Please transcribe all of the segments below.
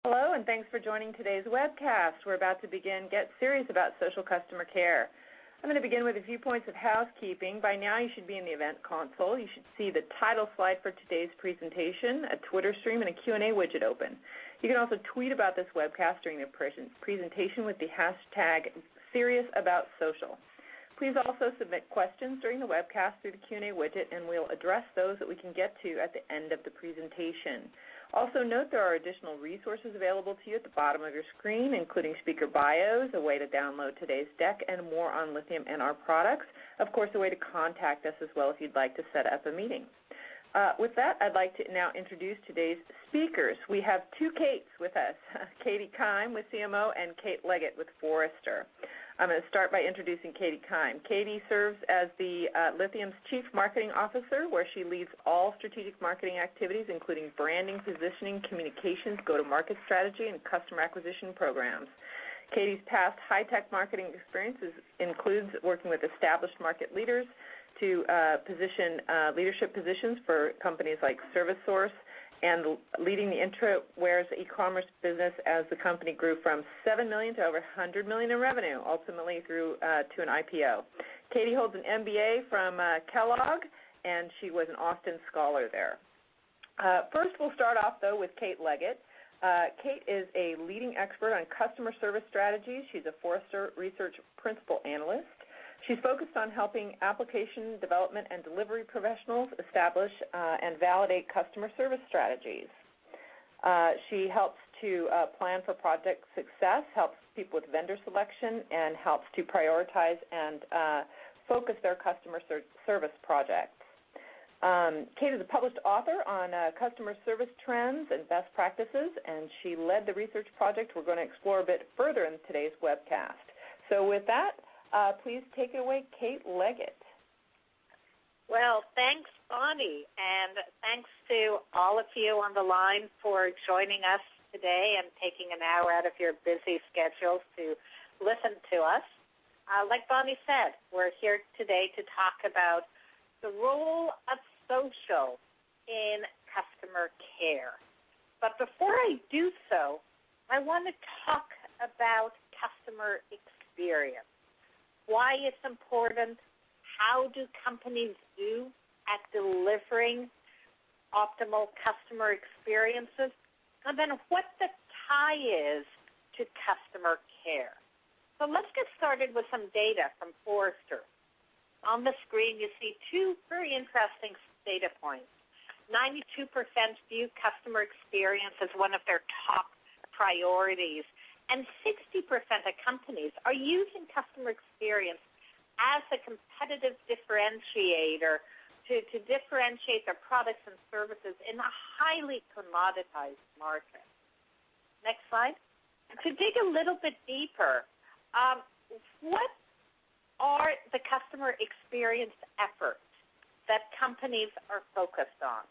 Hello, and thanks for joining today's webcast. We're about to begin Get Serious About Social Customer Care. I'm going to begin with a few points of housekeeping. By now, you should be in the event console. You should see the title slide for today's presentation, a Twitter stream, and a Q&A widget open. You can also tweet about this webcast during the presentation with the hashtag SeriousAboutSocial. Please also submit questions during the webcast through the Q&A widget, and we'll address those that we can get to at the end of the presentation. Also note there are additional resources available to you at the bottom of your screen, including speaker bios, a way to download today's deck, and more on Lithium and our products. Of course, a way to contact us as well if you'd like to set up a meeting. With that, I'd like to now introduce today's speakers. We have two Kates with us, Katy Keim with CMO and Kate Leggett with Forrester. I'm going to start by introducing Katy Keim. Katy serves as the Lithium's Chief Marketing Officer, where she leads all strategic marketing activities, including branding, positioning, communications, go-to-market strategy, and customer acquisition programs. Katy's past high-tech marketing experience includes working with established market leaders to position leadership positions for companies like ServiceSource, and leading the Intraware's e-commerce business as the company grew from $7 million to over $100 million in revenue, ultimately through to an IPO. Katy holds an MBA from Kellogg, and she was an Austin Scholar there. First, we'll start off, though, with Kate Leggett. Kate is a leading expert on customer service strategies. She's a Forrester Research Principal Analyst. She's focused on helping application development and delivery professionals establish and validate customer service strategies. She helps to plan for project success, helps people with vendor selection, and helps to prioritize and focus their customer service projects. Kate is a published author on customer service trends and best practices, and she led the research project we're going to explore a bit further in today's webcast. So with that, please take it away, Kate Leggett. Well, thanks, Bonnie, and thanks to all of you on the line for joining us today and taking an hour out of your busy schedules to listen to us. Like Bonnie said, we're here today to talk about the role of social in customer care. But before I do so, I want to talk about customer experience. Why it's important, how do companies do at delivering optimal customer experiences, and then what the tie is to customer care. So let's get started with some data from Forrester. On the screen, you see two very interesting data points. 92% view customer experience as one of their top priorities, and 60% of companies are using customer experience as a competitive differentiator to differentiate their products and services in a highly commoditized market. Next slide. To dig a little bit deeper, what are the customer experience efforts that companies are focused on?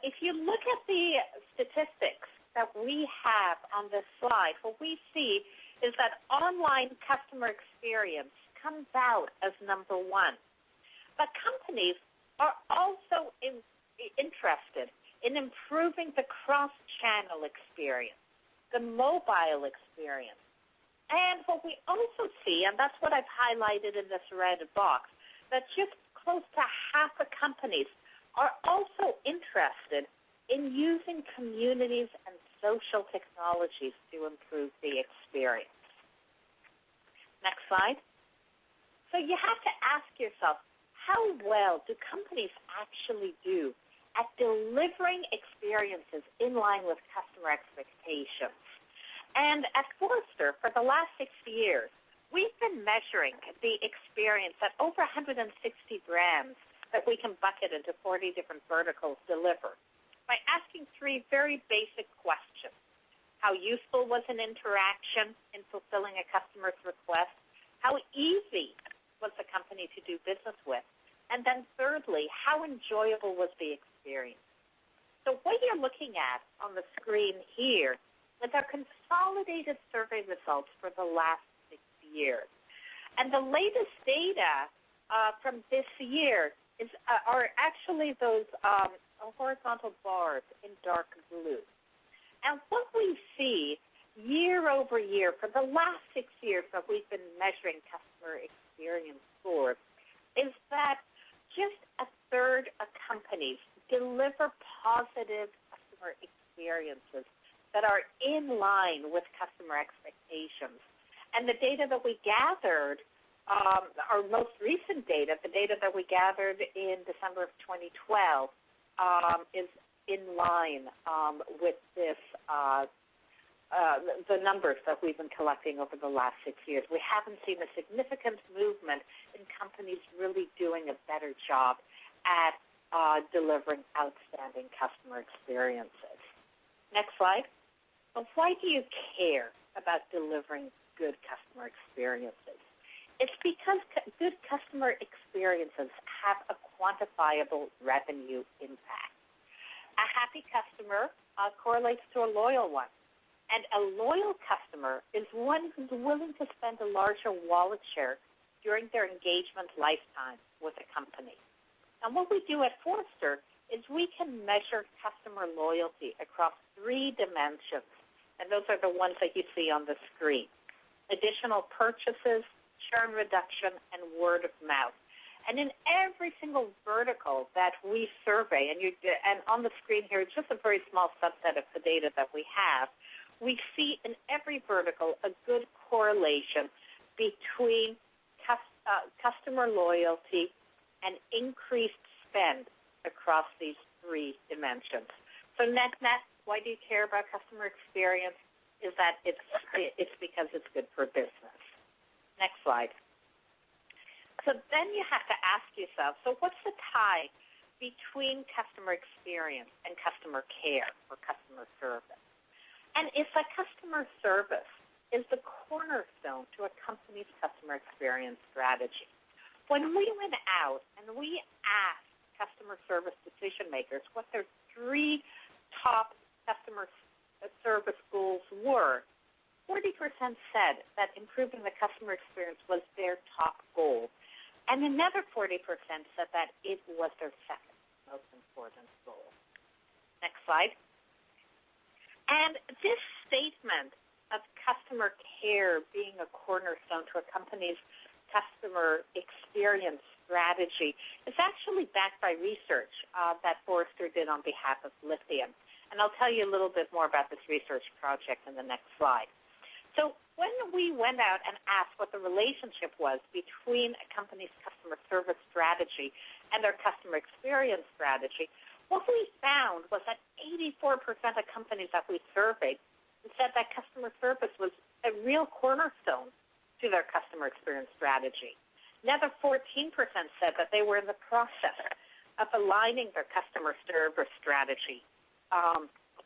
If you look at the statistics that we have on this slide, what we see is that online customer experience comes out as number one. But companies are also interested in improving the cross-channel experience, the mobile experience. And what we also see, and that's what I've highlighted in this red box, that just close to half of companies are also interested in using communities and social technologies to improve the experience. Next slide. So you have to ask yourself, how well do companies actually do at delivering experiences in line with customer expectations? And at Forrester, for the last 6 years, we've been measuring the experience that over 160 brands that we can bucket into 40 different verticals deliver by asking three very basic questions. How useful was an interaction in fulfilling a customer's request? How easy was the company to do business with? And then thirdly, how enjoyable was the experience? So what you're looking at on the screen here is our consolidated survey results for the last 6 years. And the latest data from this year are actually those horizontal bars in dark blue. And what we see year over year for the last 6 years that we've been measuring customer experience scores is that just a third of companies deliver positive customer experiences that are in line with customer expectations. And the data that we gathered, our most recent data, the data that we gathered in December of 2012, is in line with this, the numbers that we've been collecting over the last 6 years. We haven't seen a significant movement in companies really doing a better job at delivering outstanding customer experiences. Next slide. Well, why do you care about delivering good customer experiences? It's because good customer experiences have a quantifiable revenue impact. A happy customer correlates to a loyal one. And a loyal customer is one who's willing to spend a larger wallet share during their engagement lifetime with a company. And what we do at Forrester is we can measure customer loyalty across 3 dimensions, and those are the ones that you see on the screen: additional purchases, churn reduction, and word of mouth. And in every single vertical that we survey, and on the screen here, it's just a very small subset of the data that we have, we see in every vertical a good correlation between customer loyalty and increased spend across these 3 dimensions. So net, why do you care about customer experience? Is that it's because it's good for business. Next slide. So then you have to ask yourself, so what's the tie between customer experience and customer care or customer service? And if a customer service is the cornerstone to a company's customer experience strategy, when we went out and we asked customer service decision makers what their 3 top customer service goals were, 40% said that improving the customer experience was their top goal. And another 40% said that it was their second most important goal. Next slide. And this statement of customer care being a cornerstone to a company's customer experience strategy is actually backed by research that Forrester did on behalf of Lithium. And I'll tell you a little bit more about this research project in the next slide. So when we went out and asked what the relationship was between a company's customer service strategy and their customer experience strategy, what we found was that 84% of companies that we surveyed said that customer service was a real cornerstone to their customer experience strategy. Another 14% said that they were in the process of aligning their customer service strategy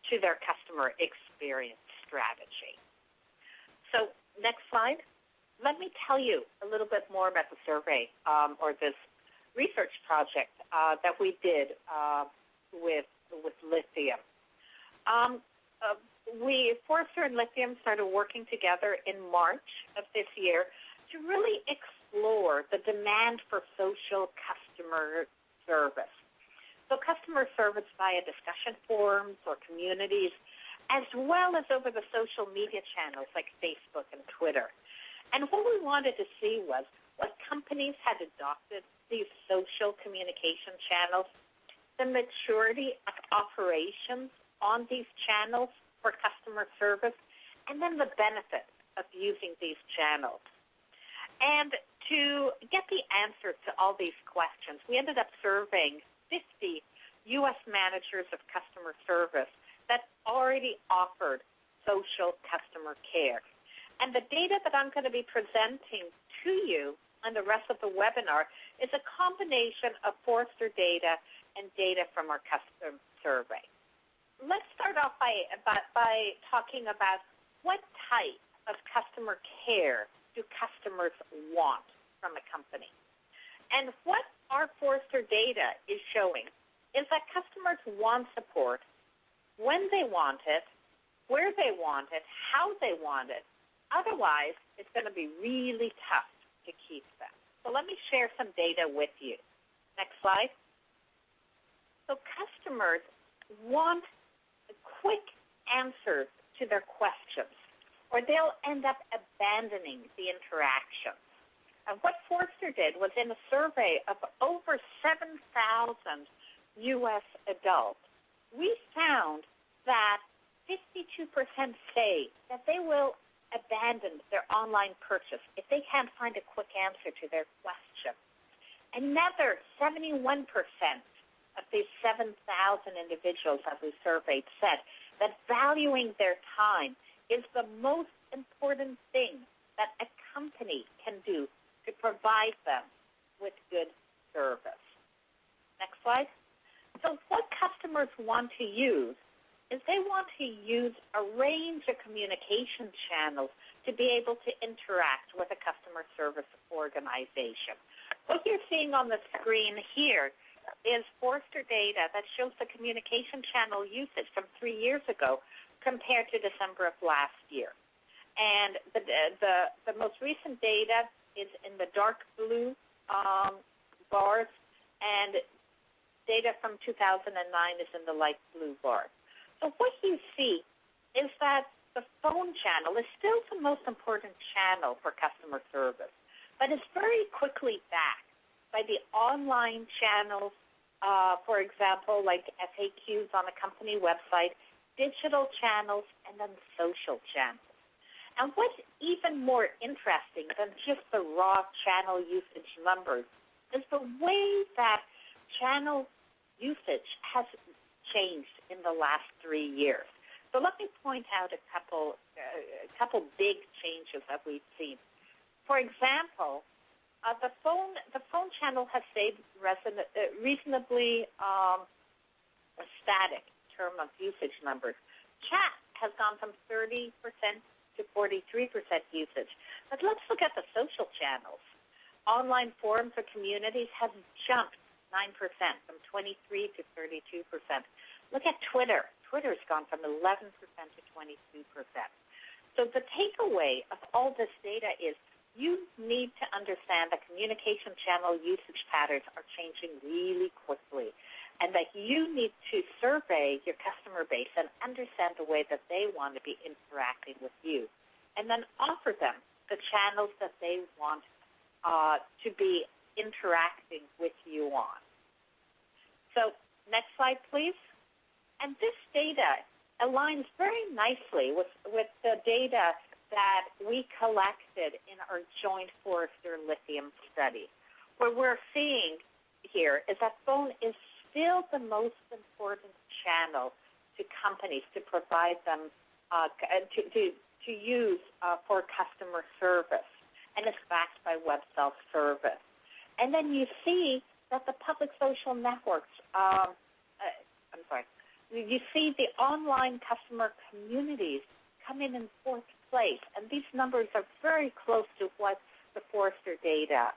to their customer experience strategy. So next slide. Let me tell you a little bit more about the survey or this research project that we did with Lithium. Forrester and Lithium started working together in March of this year to really explore the demand for social customer service. So customer service via discussion forums or communities, as well as over the social media channels like Facebook and Twitter. And what we wanted to see was what companies had adopted these social communication channels, the maturity of operations on these channels for customer service, and then the benefit of using these channels. And to get the answer to all these questions, we ended up surveying 50 U.S. managers of customer service that already offered social customer care. And the data that I'm going to be presenting to you on the rest of the webinar is a combination of Forrester data and data from our customer survey. Let's start off by talking about what type of customer care do customers want from a company. And what our Forrester data is showing is that customers want support when they want it, where they want it, how they want it. Otherwise, it's going to be really tough to keep them. So let me share some data with you. Next slide. So customers want quick answers to their questions, or they'll end up abandoning the interaction. And what Forrester did was, in a survey of over 7,000 U.S. adults, we found that 52% say that they will abandon their online purchase if they can't find a quick answer to their question. Another 71% of these 7,000 individuals that we surveyed said that valuing their time is the most important thing that a company can do to provide them with good service. Next slide. So what customers want to use is they want to use a range of communication channels to be able to interact with a customer service organization. What you're seeing on the screen here is Forrester data that shows the communication channel usage from 3 years ago compared to December of last year. And the most recent data is in the dark blue bars, and data from 2009 is in the light blue bars. So what you see is that the phone channel is still the most important channel for customer service, but it's very quickly backed by the online channels, for example, like FAQs on a company website, digital channels, and then social channels. And what's even more interesting than just the raw channel usage numbers is the way that channel usage has changed in the last 3 years. So let me point out a couple big changes that we've seen. For example, the phone channel has stayed reasonably static in terms of usage numbers. Chat has gone from 30% to 43% usage. But let's look at the social channels. Online forums or communities have jumped 9%, from 23 to 32%. Look at Twitter. Twitter's gone from 11% to 22%. So the takeaway of all this data is you need to understand that communication channel usage patterns are changing really quickly, and that you need to survey your customer base and understand the way that they want to be interacting with you, and then offer them the channels that they want to be interacting with you on. So next slide, please. And this data aligns very nicely with the data that we collected in our joint Forrester Lithium study. What we're seeing here is that phone is still the most important channel to companies to provide them to use for customer service, and it's backed by web self-service. And then you see that the public social networks, you see the online customer communities come in fourth place, and these numbers are very close to what the Forrester data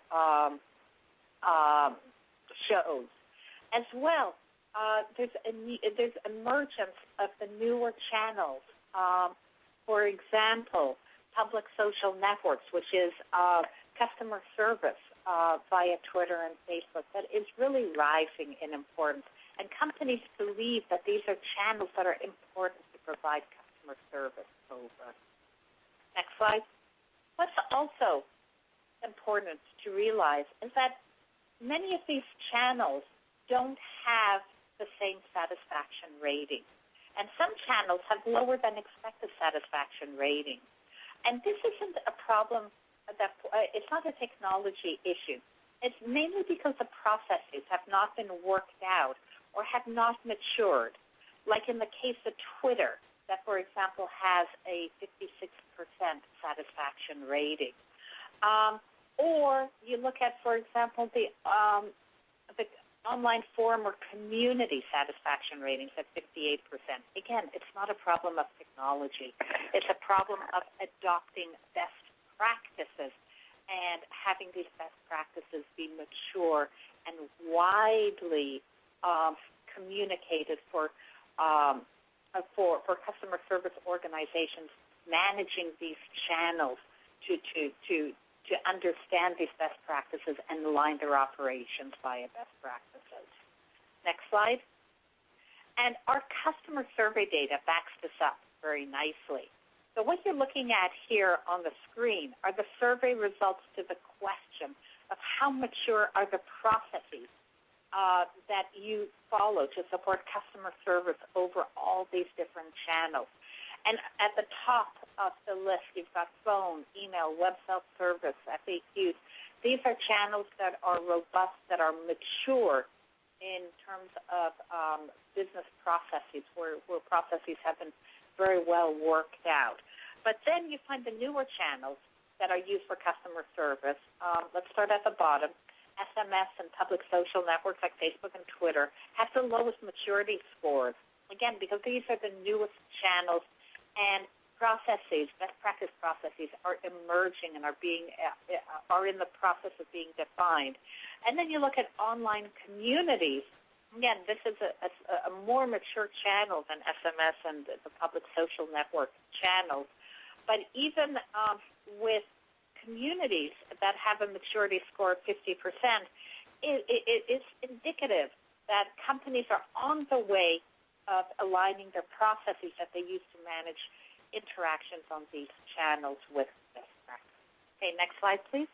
shows. As well, there's emergence of the newer channels. For example, public social networks, which is customer service via Twitter and Facebook, that is really rising in importance. And companies believe that these are channels that are important to provide customer service over. Next slide. What's also important to realize is that many of these channels don't have the same satisfaction rating. And some channels have lower than expected satisfaction rating. And this isn't a problem it's not a technology issue. It's mainly because the processes have not been worked out or have not matured, like in the case of Twitter, that, for example, has a 56% satisfaction rating. Or you look at, for example, the online forum or community satisfaction ratings at 58%. Again, it's not a problem of technology. It's a problem of adopting best practices and having these best practices be mature and widely communicated for customer service organizations managing these channels to understand these best practices and align their operations via best practices. Next slide. And our customer survey data backs this up very nicely. So what you're looking at here on the screen are the survey results to the question of how mature are the processes that you follow to support customer service over all these different channels. And at the top of the list, you've got phone, email, web self-service, FAQs. These are channels that are robust, that are mature in terms of business processes, where processes have been very well worked out. But then you find the newer channels that are used for customer service. Let's start at the bottom. SMS and public social networks like Facebook and Twitter have the lowest maturity scores. Again, because these are the newest channels, and processes, best practice processes, are emerging and are in the process of being defined. And then you look at online communities. Again, this is a more mature channel than SMS and the public social network channels. But even with communities that have a maturity score of 50%, it's indicative that companies are on the way of aligning their processes that they use to manage interactions on these channels with best practice. Okay, next slide, please.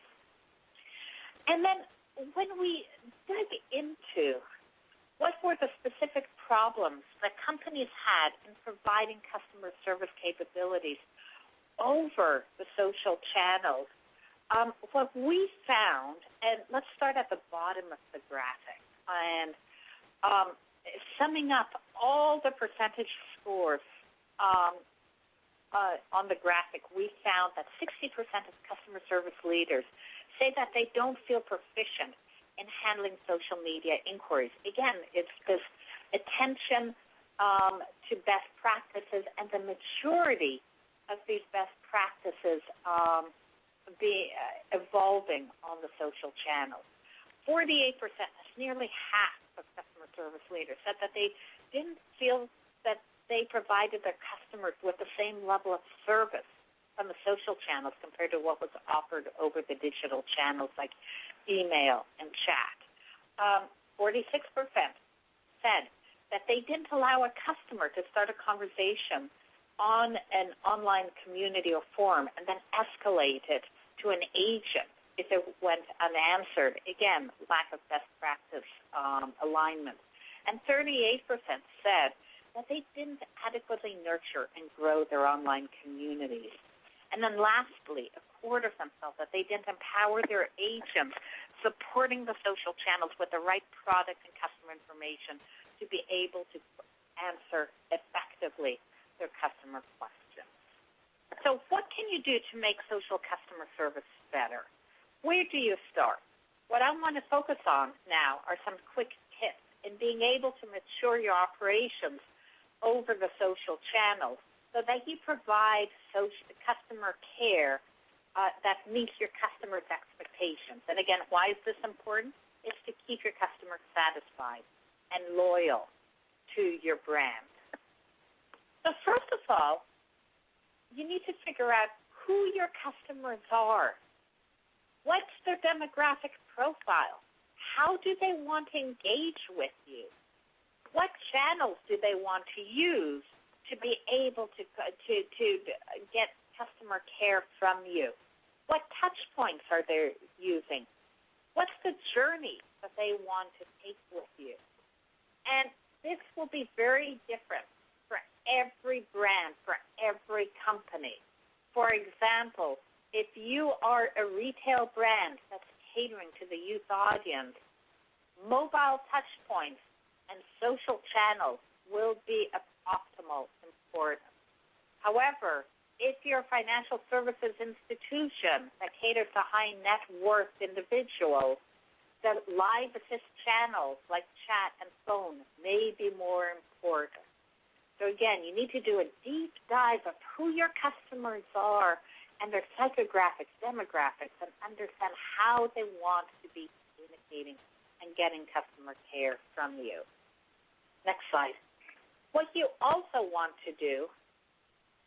And then when we dig into what were the specific problems that companies had in providing customer service capabilities over the social channels, what we found, and let's start at the bottom of the graphic, and summing up all the percentage scores on the graphic, we found that 60% of customer service leaders say that they don't feel proficient in handling social media inquiries. Again, it's this attention to best practices and the maturity of these best practices evolving on the social channels. 48%, that's nearly half of customer service leaders, said that they didn't feel that they provided their customers with the same level of service on the social channels compared to what was offered over the digital channels like email and chat. 46% said that they didn't allow a customer to start a conversation on an online community or forum and then escalate it to an agent if it went unanswered. Again, lack of best practice alignment. And 38% said that they didn't adequately nurture and grow their online communities. And then lastly, a quarter of them felt that they didn't empower their agents supporting the social channels with the right product and customer information to be able to answer effectively their customer questions. So what can you do to make social customer service better? Where do you start? What I want to focus on now are some quick tips in being able to mature your operations over the social channels so that you provide customer care that meets your customers' expectations. And again, why is this important? It's to keep your customers satisfied and loyal to your brand. So first of all, you need to figure out who your customers are. What's their demographic profile? How do they want to engage with you? What channels do they want to use to be able to get customer care from you? What touch points are they using? What's the journey that they want to take with you? And this will be very different for every brand, for every company. For example, if you are a retail brand that's catering to the youth audience, mobile touch points and social channels will be of optimal importance. However, if you're a financial services institution that caters to high net worth individuals, the live assist channels like chat and phone may be more important. So again, you need to do a deep dive of who your customers are and their psychographics, demographics, and understand how they want to be communicating and getting customer care from you. Next slide. What you also want to do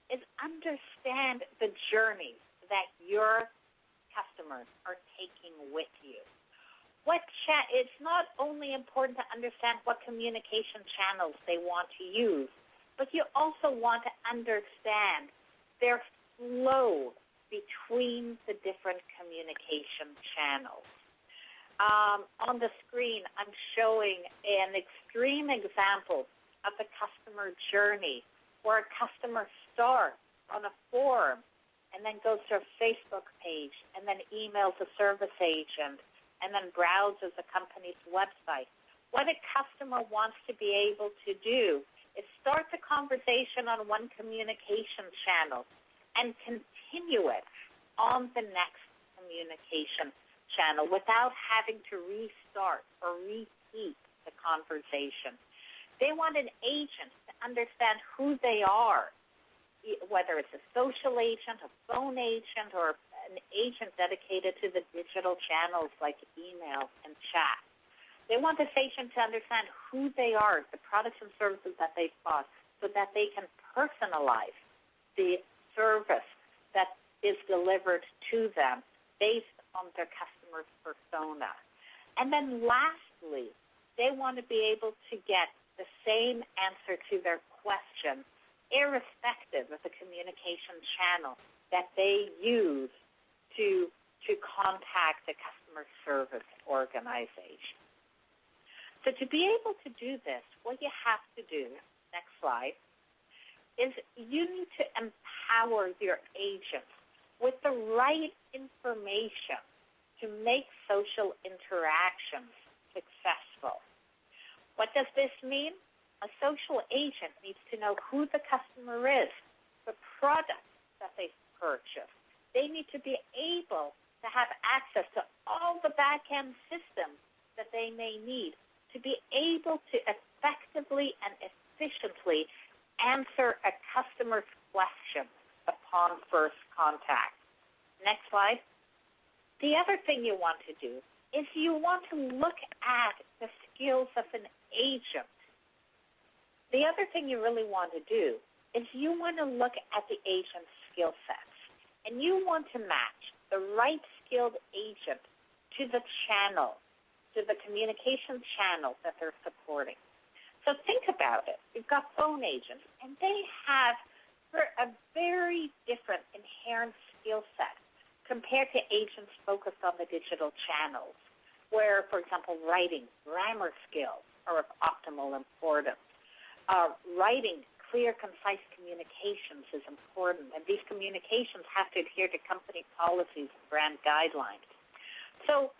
is understand the journey that your customers are taking with you. it's not only important to understand what communication channels they want to use, but you also want to understand their flow between the different communication channels. On the screen, I'm showing an extreme example of the customer journey where a customer starts on a form and then goes to a Facebook page and then emails a service agent and then browses a company's website. What a customer wants to be able to do is start the conversation on one communication channel and continue it on the next communication channel without having to restart or repeat the conversation. They want an agent to understand who they are, whether it's a social agent, a phone agent, or an agent dedicated to the digital channels like email and chat. They want this agent to understand who they are, the products and services that they've bought, so that they can personalize the service that is delivered to them based on their customer persona. And then lastly, they want to be able to get the same answer to their question, irrespective of the communication channel that they use to contact the customer service organization. So to be able to do this, what you have to do, next slide, is you need to empower your agents with the right information to make social interactions successful. What does this mean? A social agent needs to know who the customer is, the product that they've purchased. They need to be able to have access to all the back-end systems that they may need to be able to effectively and efficiently answer a customer's question upon first contact. Next slide. The other thing you want to do is you want to look at the skills of an agent. The other thing you really want to do is you want to look at the agent's skill sets, and you want to match the right skilled agent to the channel, to the communication channel that they're supporting. So think about it. You've got phone agents, and they have a very different inherent skill set compared to agents focused on the digital channels, where, for example, writing, grammar skills are of optimal importance. Writing clear, concise communications is important, and these communications have to adhere to company policies and brand guidelines. So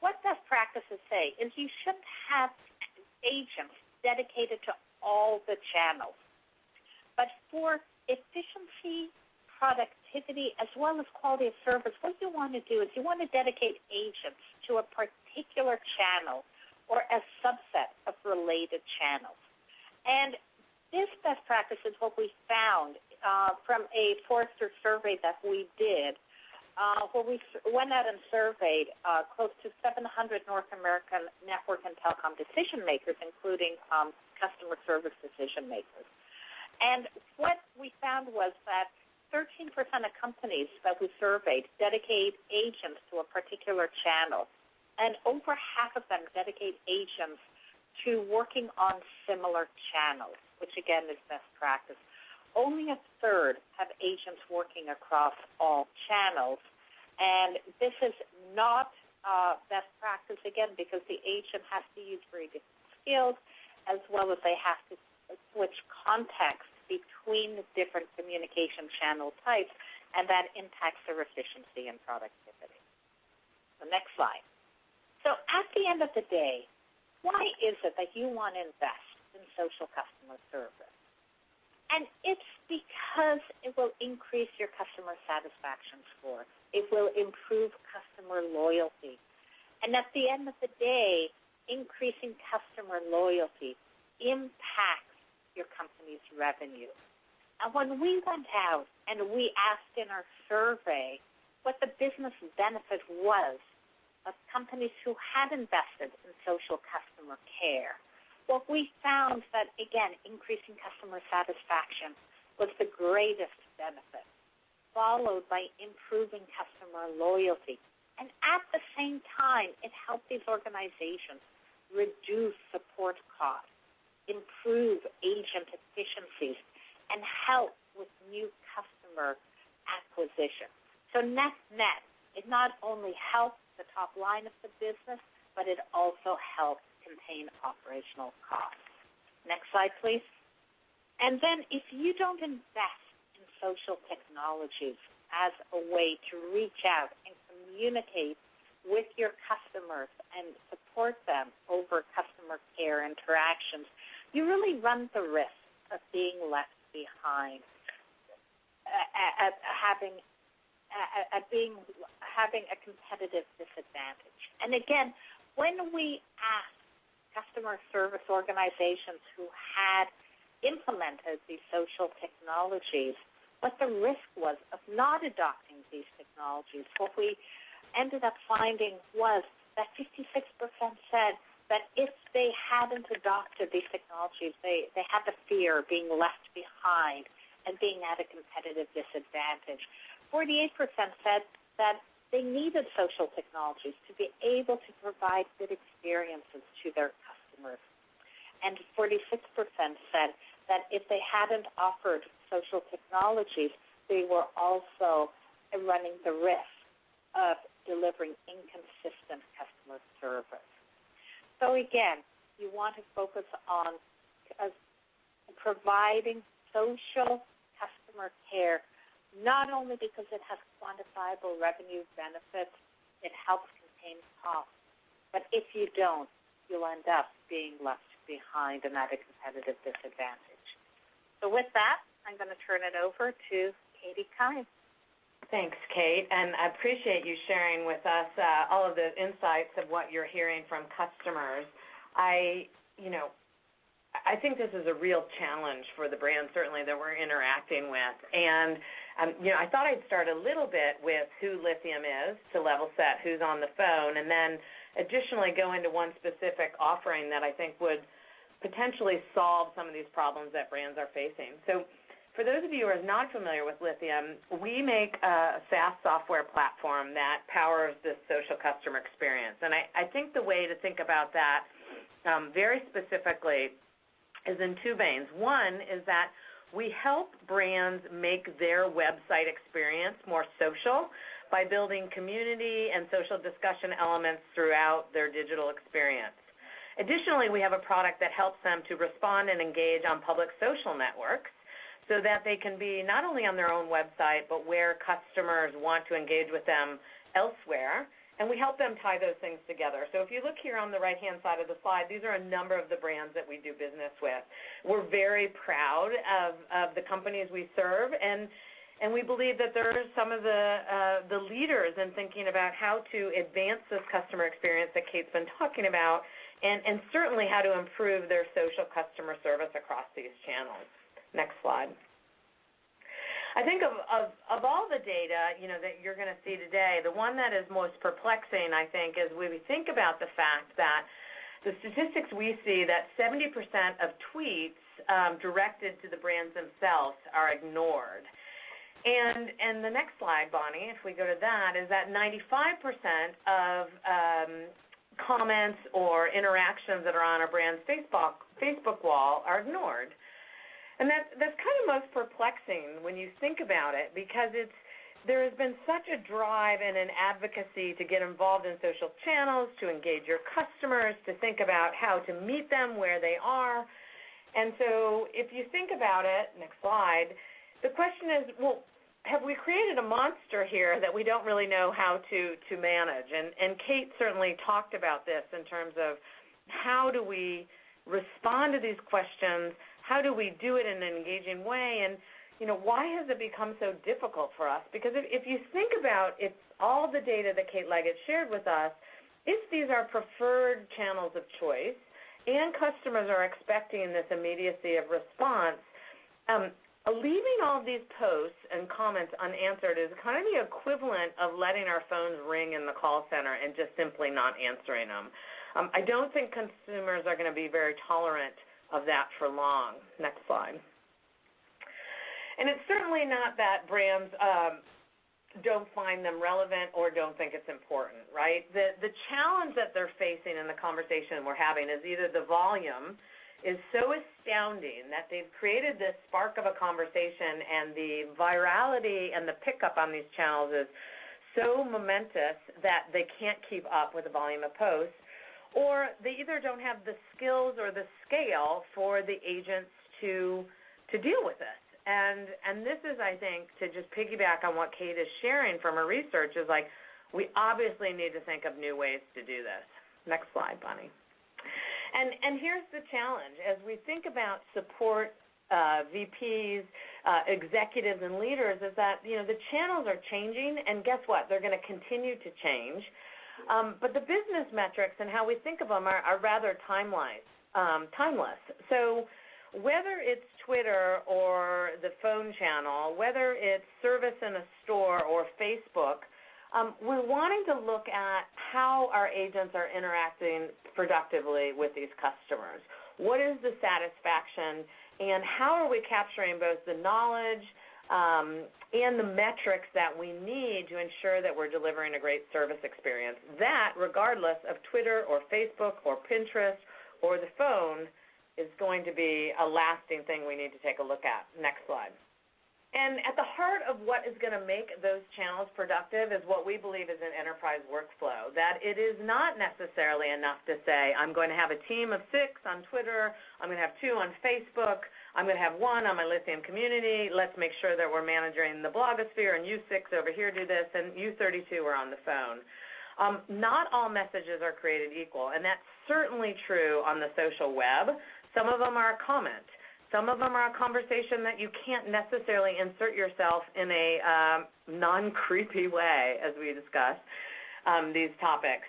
what best practices say is you shouldn't have agents dedicated to all the channels. But for efficiency, productivity, as well as quality of service, what you want to do is you want to dedicate agents to a particular channel or a subset of related channels. And this best practice is what we found from a Forrester survey that we did, where we went out and surveyed close to 700 North American network and telecom decision makers, including customer service decision makers. And what we found was that 13% of companies that we surveyed dedicate agents to a particular channel, and over half of them dedicate agents to working on similar channels, which again is best practice. Only a third have agents working across all channels, and this is not best practice, again, because the agent has to use very different skills, as well as they have to switch context between different communication channel types, and that impacts their efficiency and productivity. The next slide. So at the end of the day, why is it that you want to invest in social customer service? And it's because it will increase your customer satisfaction score. It will improve customer loyalty. And at the end of the day, increasing customer loyalty impacts your company's revenue. And when we went out and we asked in our survey what the business benefit was of companies who had invested in social customer care, well, we found that, again, increasing customer satisfaction was the greatest benefit, followed by improving customer loyalty And at the same time, it helped these organizations reduce support costs, improve agent efficiencies, and help with new customer acquisition. So net, it not only helped the top line of the business, but it also helped contain operational costs. Next slide, please. And then if you don't invest in social technologies as a way to reach out and communicate with your customers and support them over customer care interactions, you really run the risk of being left behind, having a competitive disadvantage. And again, when we asked customer service organizations who had implemented these social technologies what the risk was of not adopting these technologies, what we ended up finding was that 56% said that if they hadn't adopted these technologies, they had the fear of being left behind and being at a competitive disadvantage. 48% said that they needed social technologies to be able to provide good experiences to their customers. And 46% said that if they hadn't offered social technologies, they were also running the risk of delivering inconsistent customer service. So again, you want to focus on providing social customer care, not only because it has quantifiable revenue benefits, it helps contain costs, but if you don't, you'll end up being left behind and at a competitive disadvantage. So with that, I'm going to turn it over to Katy Keim. Thanks, Kate, and I appreciate you sharing with us all of the insights of what you're hearing from customers. I think this is a real challenge for the brands, certainly, that we're interacting with. And, I thought I'd start a little bit with who Lithium is to level set who's on the phone, and then additionally go into one specific offering that I think would potentially solve some of these problems that brands are facing. So for those of you who are not familiar with Lithium, we make a SaaS software platform that powers this social customer experience. And I think the way to think about that very specifically is in two veins. One is that we help brands make their website experience more social by building community and social discussion elements throughout their digital experience. Additionally, we have a product that helps them to respond and engage on public social networks so that they can be not only on their own website, but where customers want to engage with them elsewhere, and we help them tie those things together. So if you look here on the right-hand side of the slide, these are a number of the brands that we do business with. We're very proud of the companies we serve, and we believe that they're some of the leaders in thinking about how to advance this customer experience that Kate's been talking about, and certainly how to improve their social customer service across these channels. Next slide. I think of all the data, that you're going to see today, the one that is most perplexing, I think, is when we think about the fact that the statistics we see that 70% of tweets directed to the brands themselves are ignored. And the next slide, Bonnie, if we go to that, is that 95% of comments or interactions that are on a brand's Facebook wall are ignored. And that's kind of most perplexing when you think about it, because there has been such a drive and an advocacy to get involved in social channels, to engage your customers, to think about how to meet them where they are. And so if you think about it, next slide, the question is, well, have we created a monster here that we don't really know how to manage? And Kate certainly talked about this in terms of how do we respond to these questions, how do we do it in an engaging way, and why has it become so difficult for us? Because if you think about it, all the data that Kate Leggett shared with us, if these are preferred channels of choice and customers are expecting this immediacy of response, leaving all these posts and comments unanswered is kind of the equivalent of letting our phones ring in the call center and just simply not answering them. I don't think consumers are going to be very tolerant of that for long. Next slide. And it's certainly not that brands don't find them relevant or don't think it's important, right? The challenge that they're facing in the conversation we're having is either the volume is so astounding that they've created this spark of a conversation and the virality and the pickup on these channels is so momentous that they can't keep up with the volume of posts, or they either don't have the skills or the scale for the agents to deal with this. And this is, I think, to just piggyback on what Kate is sharing from her research, is like we obviously need to think of new ways to do this. Next slide, Bonnie. And here's the challenge. As we think about support VPs, executives, and leaders, is that, the channels are changing, and guess what? They're going to continue to change. But the business metrics and how we think of them are rather timeless. So whether it's Twitter or the phone channel, whether it's service in a store or Facebook, we're wanting to look at how our agents are interacting productively with these customers. What is the satisfaction, and how are we capturing both the knowledge and the metrics that we need to ensure that we're delivering a great service experience? That, regardless of Twitter or Facebook or Pinterest or the phone, is going to be a lasting thing we need to take a look at. Next slide. And at the heart of what is going to make those channels productive is what we believe is an enterprise workflow, that it is not necessarily enough to say, I'm going to have a team of 6 on Twitter, I'm going to have 2 on Facebook, I'm going to have 1 on my Lithium community, let's make sure that we're managing the blogosphere, and you 6 over here do this, and you 32 are on the phone. Not all messages are created equal, and that's certainly true on the social web. Some of them are a comment. Some of them are a conversation that you can't necessarily insert yourself in a non-creepy way, as we discuss these topics.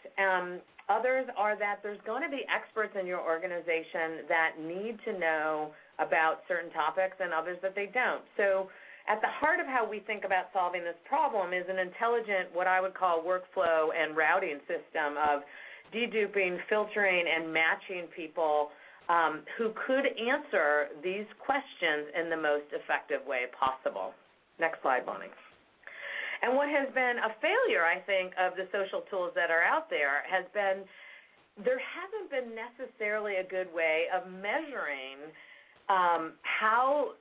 Others are that there's going to be experts in your organization that need to know about certain topics and others that they don't. So at the heart of how we think about solving this problem is an intelligent, what I would call workflow and routing system of deduping, filtering, and matching people who could answer these questions in the most effective way possible. Next slide, Bonnie. And what has been a failure, I think, of the social tools that are out there has been there hasn't been necessarily a good way of measuring how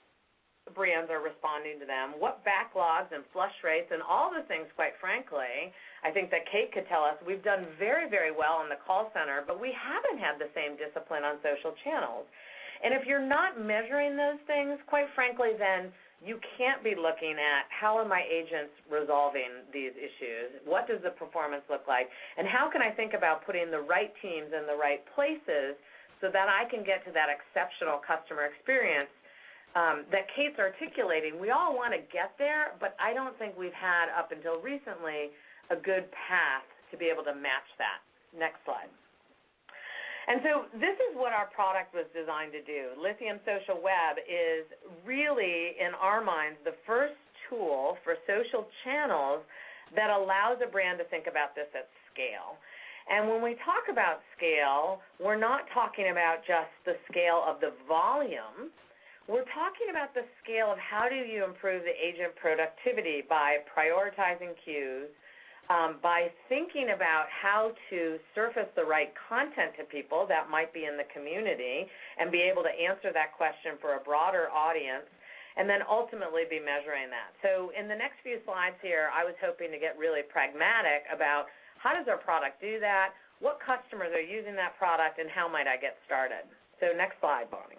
brands are responding to them, what backlogs and flush rates and all the things, quite frankly, I think that Kate could tell us. We've done very, very well in the call center, but we haven't had the same discipline on social channels. And if you're not measuring those things, quite frankly, then you can't be looking at how are my agents resolving these issues, what does the performance look like, and how can I think about putting the right teams in the right places so that I can get to that exceptional customer experience that Kate's articulating. We all want to get there, but I don't think we've had, up until recently, a good path to be able to match that. Next slide. And so this is what our product was designed to do. Lithium Social Web is really, in our minds, the first tool for social channels that allows a brand to think about this at scale. And when we talk about scale, we're not talking about just the scale of the volume. We're talking about the scale of how do you improve the agent productivity by prioritizing queues, by thinking about how to surface the right content to people that might be in the community and be able to answer that question for a broader audience, and then ultimately be measuring that. So in the next few slides here, I was hoping to get really pragmatic about how does our product do that, what customers are using that product, and how might I get started. So next slide, Bonnie.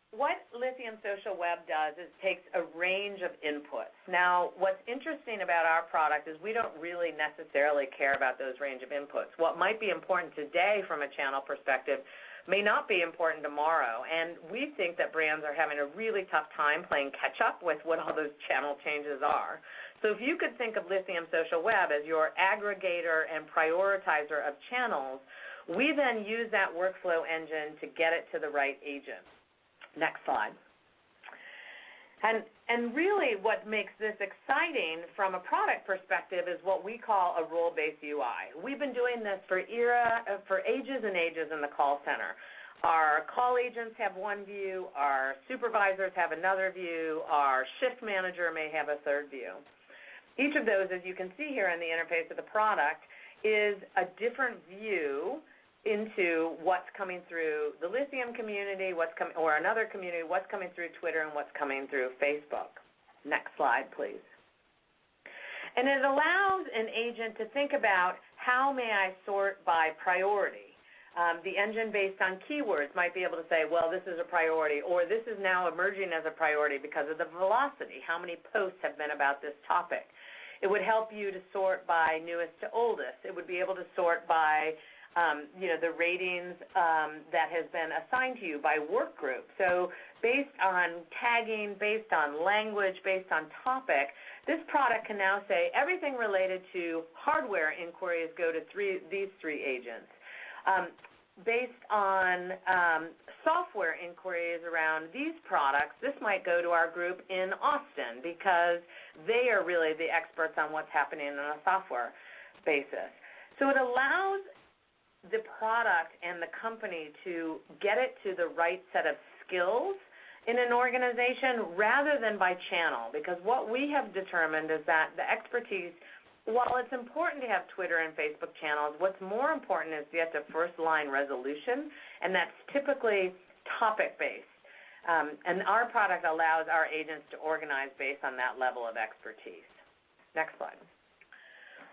What Lithium Social Web does is takes a range of inputs. Now, what's interesting about our product is we don't really necessarily care about those range of inputs. What might be important today from a channel perspective may not be important tomorrow, and we think that brands are having a really tough time playing catch-up with what all those channel changes are. So if you could think of Lithium Social Web as your aggregator and prioritizer of channels, we then use that workflow engine to get it to the right agent. Next slide. And really what makes this exciting from a product perspective is what we call a role-based UI. We've been doing this for ages and ages in the call center. Our call agents have one view, our supervisors have another view, our shift manager may have a third view. Each of those, as you can see here in the interface of the product, is a different view into what's coming through the Lithium community, or another community, what's coming through Twitter, and what's coming through Facebook. Next slide, please. And it allows an agent to think about how may I sort by priority. The engine based on keywords might be able to say, well, this is a priority, or this is now emerging as a priority because of the velocity. How many posts have been about this topic? It would help you to sort by newest to oldest. It would be able to sort by the ratings that has been assigned to you by work group. So based on tagging, based on language, based on topic, this product can now say everything related to hardware inquiries go to these three agents. Based on software inquiries around these products, this might go to our group in Austin because they are really the experts on what's happening on a software basis. So it allows the product and the company to get it to the right set of skills in an organization rather than by channel, because what we have determined is that the expertise, while it's important to have Twitter and Facebook channels, what's more important is to get to first-line resolution, and that's typically topic-based. And our product allows our agents to organize based on that level of expertise. Next slide.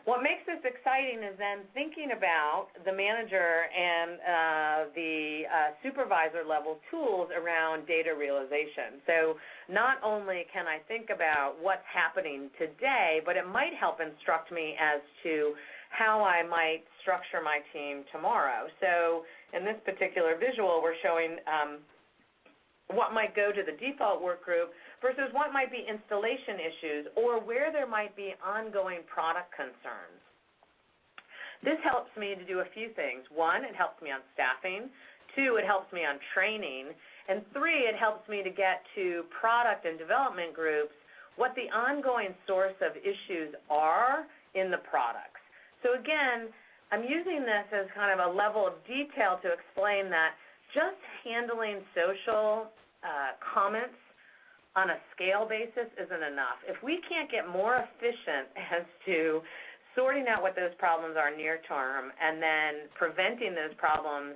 What makes this exciting is then thinking about the manager and the supervisor level tools around data realization. So not only can I think about what's happening today, but it might help instruct me as to how I might structure my team tomorrow. So in this particular visual, we're showing what might go to the default work group versus what might be installation issues or where there might be ongoing product concerns. This helps me to do a few things. One, it helps me on staffing. Two, it helps me on training. And three, it helps me to get to product and development groups what the ongoing source of issues are in the products. So again, I'm using this as kind of a level of detail to explain that just handling social comments on a scale basis isn't enough. If we can't get more efficient as to sorting out what those problems are near term and then preventing those problems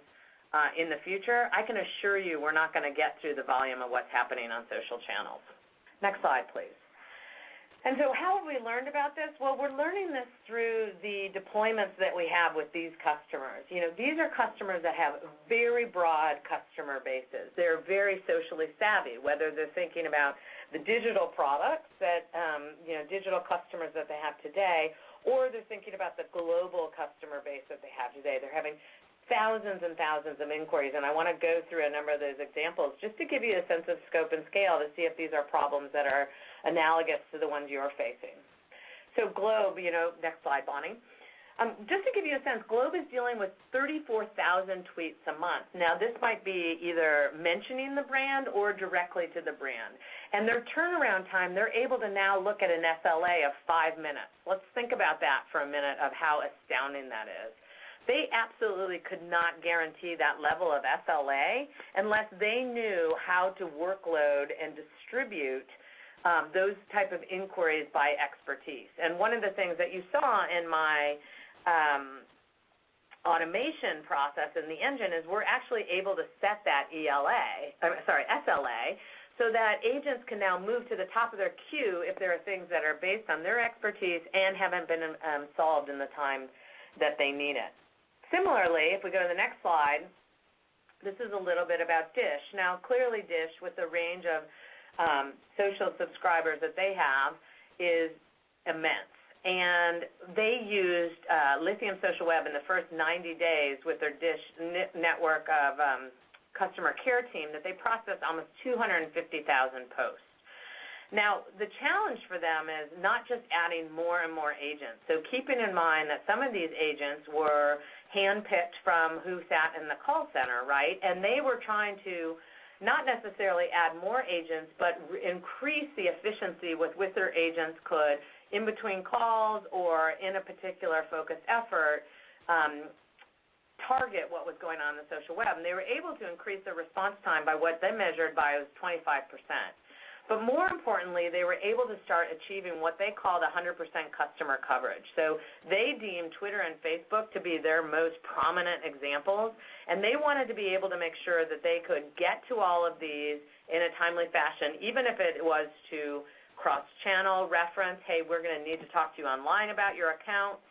in the future, I can assure you we're not going to get through the volume of what's happening on social channels. Next slide, please. And so how have we learned about this? Well, we're learning this through the deployments that we have with these customers. You know, these are customers that have very broad customer bases. They're very socially savvy, whether they're thinking about the digital products that, digital customers that they have today, or they're thinking about the global customer base that they have today. They're having thousands and thousands of inquiries, and I want to go through a number of those examples just to give you a sense of scope and scale to see if these are problems that are analogous to the ones you're facing. So Globe, next slide, Bonnie. Just to give you a sense, Globe is dealing with 34,000 tweets a month. Now, this might be either mentioning the brand or directly to the brand. And their turnaround time, they're able to now look at an SLA of 5 minutes. Let's think about that for a minute of how astounding that is. They absolutely could not guarantee that level of SLA unless they knew how to workload and distribute those type of inquiries by expertise. And one of the things that you saw in my automation process in the engine is we're actually able to set that SLA, so that agents can now move to the top of their queue if there are things that are based on their expertise and haven't been solved in the time that they need it. Similarly, if we go to the next slide, this is a little bit about Dish. Now, clearly Dish, with the range of social subscribers that they have, is immense. And they used Lithium Social Web in the first 90 days with their Dish network of customer care team that they processed almost 250,000 posts. Now, the challenge for them is not just adding more and more agents. So keeping in mind that some of these agents were handpicked from who sat in the call center, right? And they were trying to not necessarily add more agents, but increase the efficiency with which their agents could, in between calls or in a particular focused effort, target what was going on in the social web. And they were able to increase the response time by what they measured by was 25%. But more importantly, they were able to start achieving what they called 100% customer coverage. So they deemed Twitter and Facebook to be their most prominent examples, and they wanted to be able to make sure that they could get to all of these in a timely fashion, even if it was to cross-channel reference, hey, we're going to need to talk to you online about your account,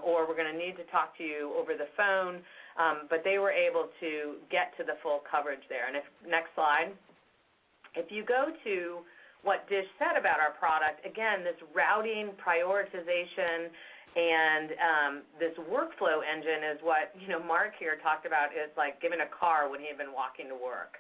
or we're going to need to talk to you over the phone, but they were able to get to the full coverage there. And next slide. If you go to what Dish said about our product, again, this routing, prioritization, and this workflow engine is what Mark here talked about. It's like giving a car when he had been walking to work.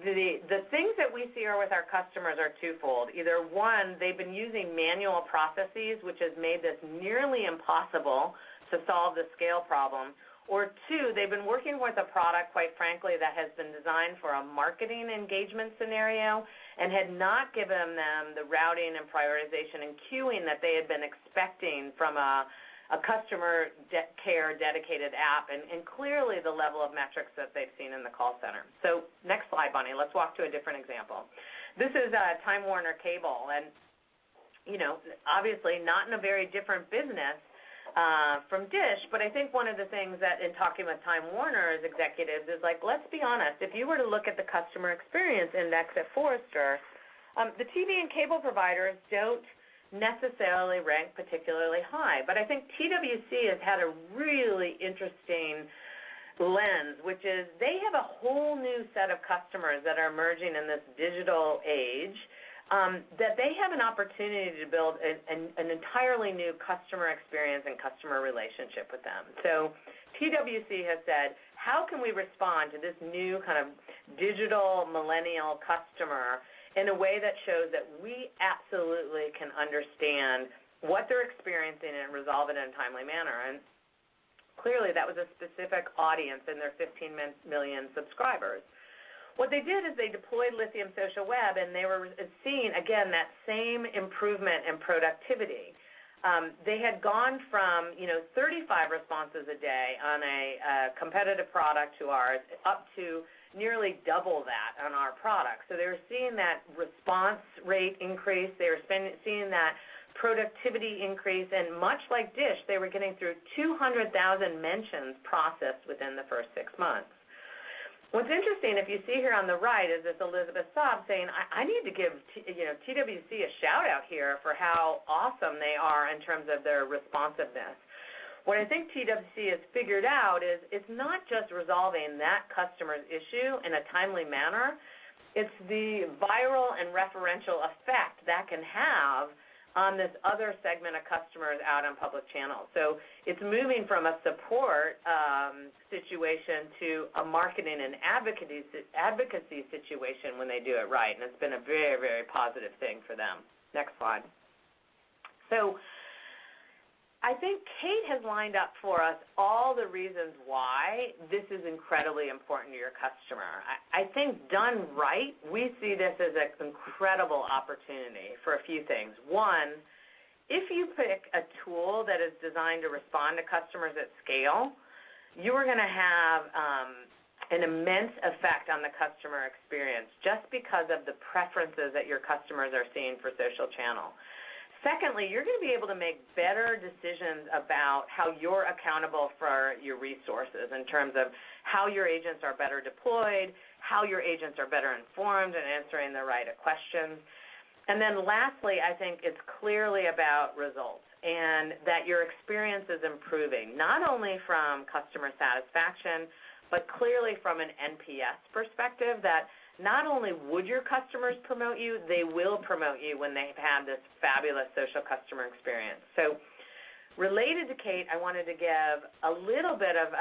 The things that we see with our customers are twofold. Either one, they've been using manual processes, which has made this nearly impossible to solve the scale problem, or two, they've been working with a product, quite frankly, that has been designed for a marketing engagement scenario and had not given them the routing and prioritization and queuing that they had been expecting from a customer care dedicated app, and clearly the level of metrics that they've seen in the call center. So next slide, Bonnie. Let's walk to a different example. This is Time Warner Cable, and obviously not in a very different business from Dish, but I think one of the things that in talking with Time Warner's executives is like, let's be honest, if you were to look at the customer experience index at Forrester, the TV and cable providers don't necessarily rank particularly high, but I think TWC has had a really interesting lens, which is they have a whole new set of customers that are emerging in this digital age, that they have an opportunity to build an entirely new customer experience and customer relationship with them. So TWC has said, how can we respond to this new kind of digital millennial customer in a way that shows that we absolutely can understand what they're experiencing and resolve it in a timely manner? And clearly that was a specific audience in their 15 million subscribers. What they did is they deployed Lithium Social Web, and they were seeing, again, that same improvement in productivity. They had gone from 35 responses a day on a competitive product to ours up to nearly double that on our product. So they were seeing that response rate increase. They were seeing that productivity increase, and much like Dish, they were getting through 200,000 mentions processed within the first 6 months. What's interesting, if you see here on the right, is this Elizabeth Saab saying, I need to give TWC a shout-out here for how awesome they are in terms of their responsiveness. What I think TWC has figured out is it's not just resolving that customer's issue in a timely manner. It's the viral and referential effect that can have on this other segment of customers out on public channels. So it's moving from a support situation to a marketing and advocacy situation when they do it right, and it's been a very, very positive thing for them. Next slide. So I think Kate has lined up for us all the reasons why this is incredibly important to your customer. I think done right, we see this as an incredible opportunity for a few things. One, if you pick a tool that is designed to respond to customers at scale, you are going to have an immense effect on the customer experience just because of the preferences that your customers are seeing for social channel. Secondly, you're going to be able to make better decisions about how you're accountable for your resources in terms of how your agents are better deployed, how your agents are better informed and answering the right questions. And then lastly, I think it's clearly about results and that your experience is improving, not only from customer satisfaction, but clearly from an NPS perspective, that not only would your customers promote you, they will promote you when they've had this fabulous social customer experience. So related to Kate, I wanted to give a little bit of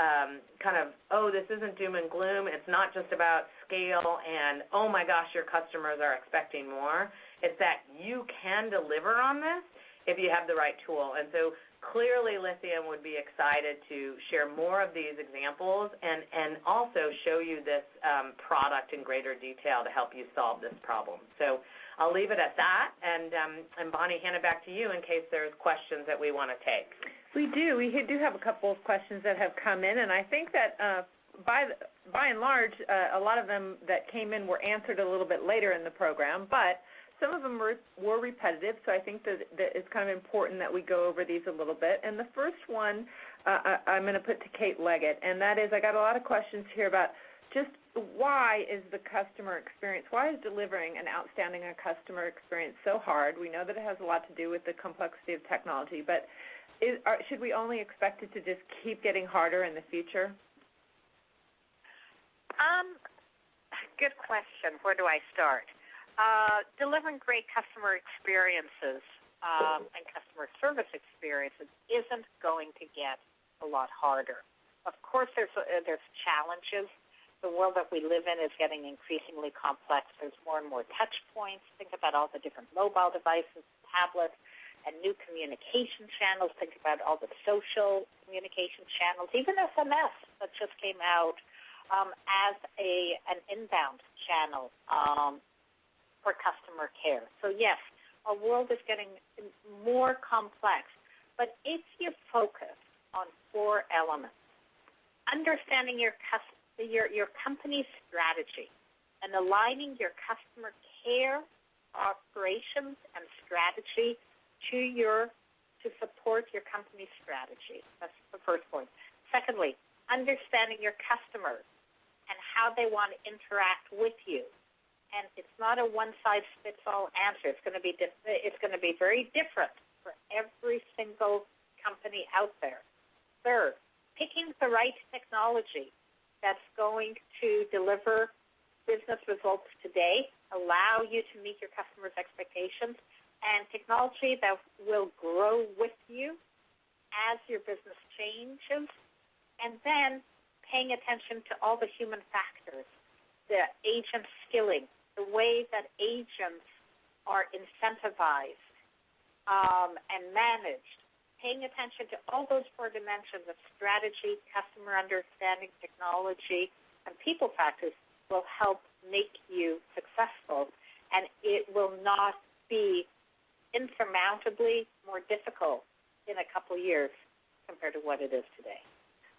this isn't doom and gloom. It's not just about scale and, oh my gosh, your customers are expecting more. It's that you can deliver on this if you have the right tool. And so clearly Lithium would be excited to share more of these examples and also show you this product in greater detail to help you solve this problem. So I'll leave it at that, and Bonnie, hand it back to you in case there's questions that we want to take. We do. We do have a couple of questions that have come in, and I think that by and large, a lot of them that came in were answered a little bit later in the program, but some of them were repetitive, so I think that it's kind of important that we go over these a little bit. And the first one I'm going to put to Kate Leggett, and that is I got a lot of questions here about just why is the customer experience, why is delivering an outstanding customer experience so hard? We know that it has a lot to do with the complexity of technology, but should we only expect it to just keep getting harder in the future? Good question. Where do I start? Delivering great customer experiences and customer service experiences isn't going to get a lot harder. Of course, there's challenges. The world that we live in is getting increasingly complex. There's more and more touch points. Think about all the different mobile devices, tablets, and new communication channels. Think about all the social communication channels, even SMS that just came out as an inbound channel for customer care. So yes, our world is getting more complex. But if you focus on 4 elements, understanding your company's strategy and aligning your customer care operations and strategy to support your company's strategy. That's the first point. Secondly, understanding your customers and how they want to interact with you. And it's not a one-size-fits-all answer. It's going to be very different for every single company out there. Third, picking the right technology that's going to deliver business results today, allow you to meet your customers' expectations, and technology that will grow with you as your business changes, and then paying attention to all the human factors, the agent skilling, the way that agents are incentivized and managed, paying attention to all those 4 dimensions of strategy, customer understanding, technology, and people factors will help make you successful, and it will not be insurmountably more difficult in a couple years compared to what it is today.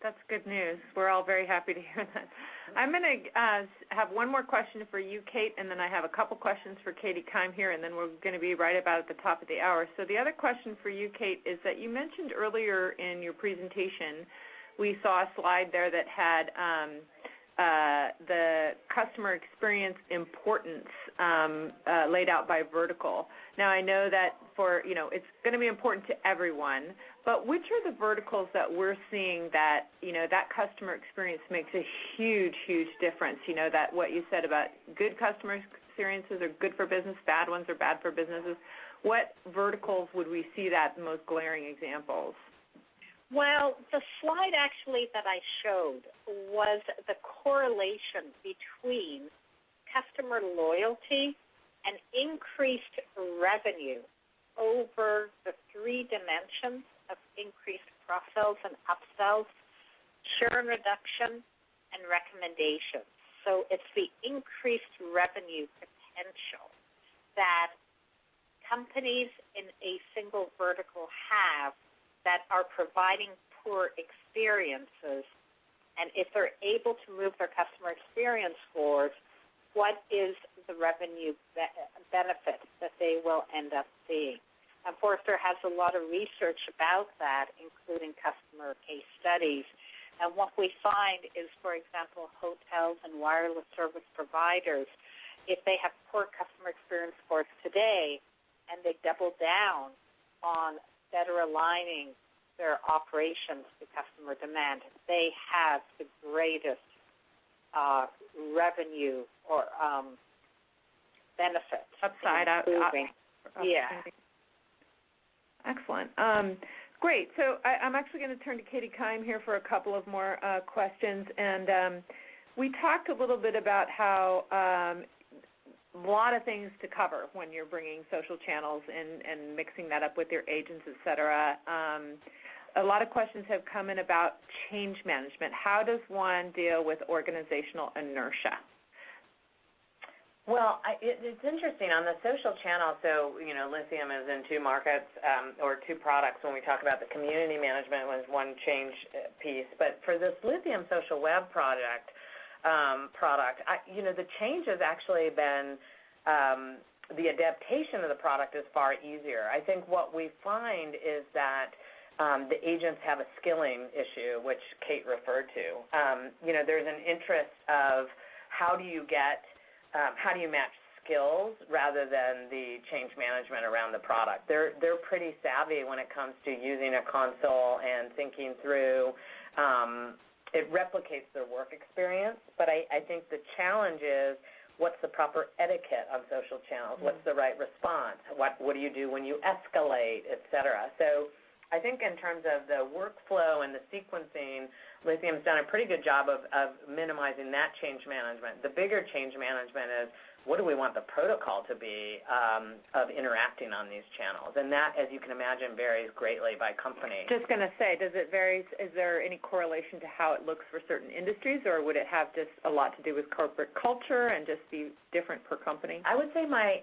That's good news. We're all very happy to hear that. I'm going to have one more question for you, Kate, and then I have a couple questions for Katy Keim here, and then we're going to be right about at the top of the hour. So the other question for you, Kate, is that you mentioned earlier in your presentation, we saw a slide there that had the customer experience importance laid out by vertical. Now, I know that it's going to be important to everyone, but which are the verticals that we're seeing that, that customer experience makes a huge, huge difference? That what you said about good customer experiences are good for business, bad ones are bad for businesses. What verticals would we see that most glaring examples? Well, the slide actually that I showed was the correlation between customer loyalty and increased revenue over the 3 dimensions of increased cross-sells and upsells, churn reduction, and recommendations. So it's the increased revenue potential that companies in a single vertical have that are providing poor experiences, and if they're able to move their customer experience scores, what is the revenue benefit that they will end up seeing? And Forrester has a lot of research about that, including customer case studies. And what we find is, for example, hotels and wireless service providers, if they have poor customer experience scores today and they double down on better aligning their operations to customer demand, they have the greatest revenue or benefit. Upside. Yeah. Excellent. Great. So I'm actually going to turn to Katy Keim here for a couple of more questions. And we talked a little bit about how a lot of things to cover when you're bringing social channels and mixing that up with your agents, et cetera. A lot of questions have come in about change management. How does one deal with organizational inertia? Well, it's interesting. On the social channel, so, Lithium is in 2 markets or 2 products when we talk about the community management was one change piece. But for this Lithium social web product, the change has actually been the adaptation of the product is far easier. I think what we find is that the agents have a skilling issue, which Kate referred to. There's an interest of how do you match skills rather than the change management around the product. They're pretty savvy when it comes to using a console and thinking through. It replicates their work experience, but I think the challenge is what's the proper etiquette on social channels? What's the right response? What do you do when you escalate, et cetera? So I think in terms of the workflow and the sequencing, Lithium's done a pretty good job of minimizing that change management. The bigger change management is what do we want the protocol to be of interacting on these channels? And that, as you can imagine, varies greatly by company. Just going to say, does it vary? Is there any correlation to how it looks for certain industries, or would it have just a lot to do with corporate culture and just be different per company? I would say my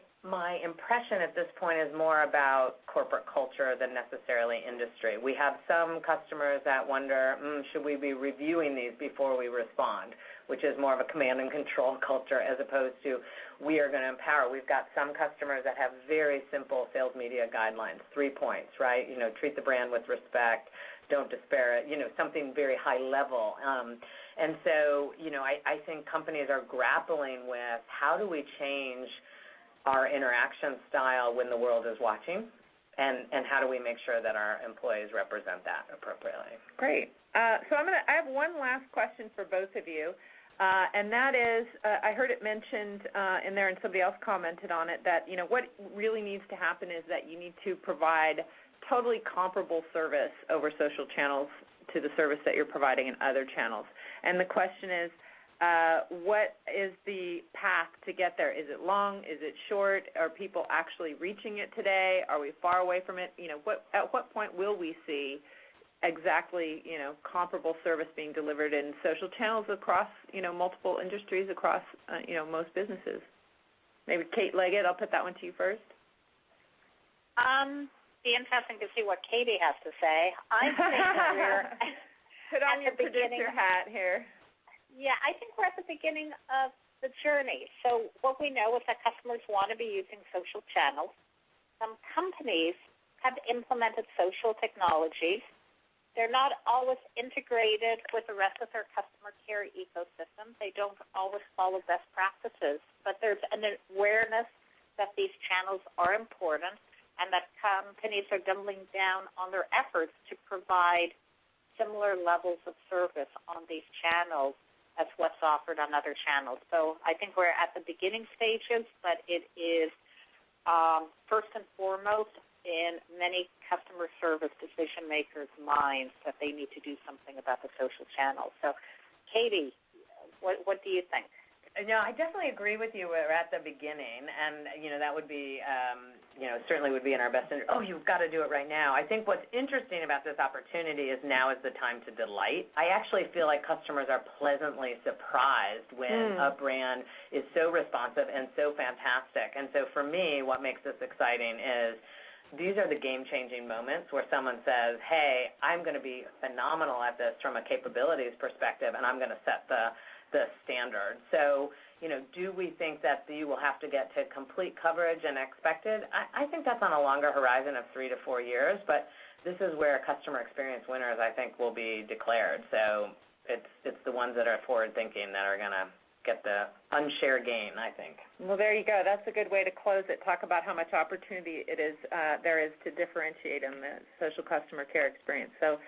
impression at this point is more about corporate culture than necessarily industry. We have some customers that wonder, should we be reviewing these before we respond, which is more of a command and control culture as opposed to we are going to empower. We've got some customers that have very simple sales media guidelines, 3 points, right? Treat the brand with respect, don't disparage, something very high level. And so, I think companies are grappling with how do we change our interaction style when the world is watching, and how do we make sure that our employees represent that appropriately. Great. So I have one last question for both of you, and that is, I heard it mentioned in there, and somebody else commented on it, that what really needs to happen is that you need to provide totally comparable service over social channels to the service that you're providing in other channels. And the question is, what is the path to get there? Is it long? Is it short? Are people actually reaching it today? Are we far away from it? At what point will we see exactly, comparable service being delivered in social channels across, multiple industries, across, most businesses? Maybe Kate Leggett, I'll put that one to you first. Be interesting to see what Katy has to say. I think that we're put on your producer hat here. Yeah, I think we're at the beginning of the journey. So what we know is that customers want to be using social channels. Some companies have implemented social technologies. They're not always integrated with the rest of their customer care ecosystem. They don't always follow best practices. But there's an awareness that these channels are important and that companies are doubling down on their efforts to provide similar levels of service on these channels as what's offered on other channels. So I think we're at the beginning stages, but it is first and foremost in many customer service decision makers' minds that they need to do something about the social channels. So, Katy, what do you think? No, I definitely agree with you. We're at the beginning, and that would be, certainly would be in our best interest. Oh, you've got to do it right now. I think what's interesting about this opportunity is now is the time to delight. I actually feel like customers are pleasantly surprised when a brand is so responsive and so fantastic. And so for me, what makes this exciting is these are the game-changing moments where someone says, hey, I'm going to be phenomenal at this from a capabilities perspective, and I'm going to set the standard. So, do we think that you will have to get to complete coverage and expected? I think that's on a longer horizon of 3 to 4 years, but this is where customer experience winners, I think, will be declared. So it's the ones that are forward-thinking that are going to get the unshare gain, I think. Well, there you go. That's a good way to close it. Talk about how much opportunity there is to differentiate in the social customer care experience. So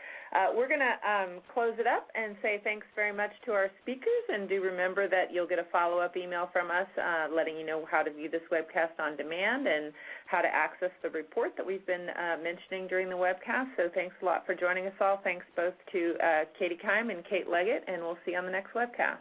we're going to close it up and say thanks very much to our speakers, and do remember that you'll get a follow-up email from us letting you know how to view this webcast on demand and how to access the report that we've been mentioning during the webcast. So thanks a lot for joining us all. Thanks both to Katy Keim and Kate Leggett, and we'll see you on the next webcast.